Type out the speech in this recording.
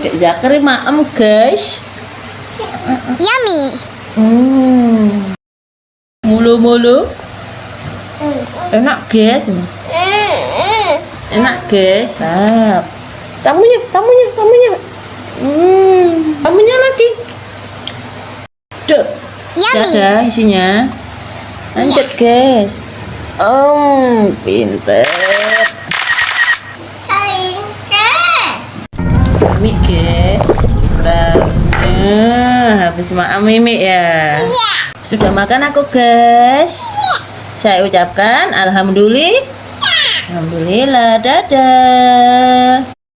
Dek Zakri maem guys. Yummy. Mulu-mulu. Enak guys. Enak guys. Sap. Tamunya. Tamunya lagi. Duh. Yummy. Ada isinya. Lanjut guys. Pinter. Mimi guys. Habis makan Mimi ya. Sudah makan aku guys. Saya ucapkan alhamdulillah. Alhamdulillah, dadah.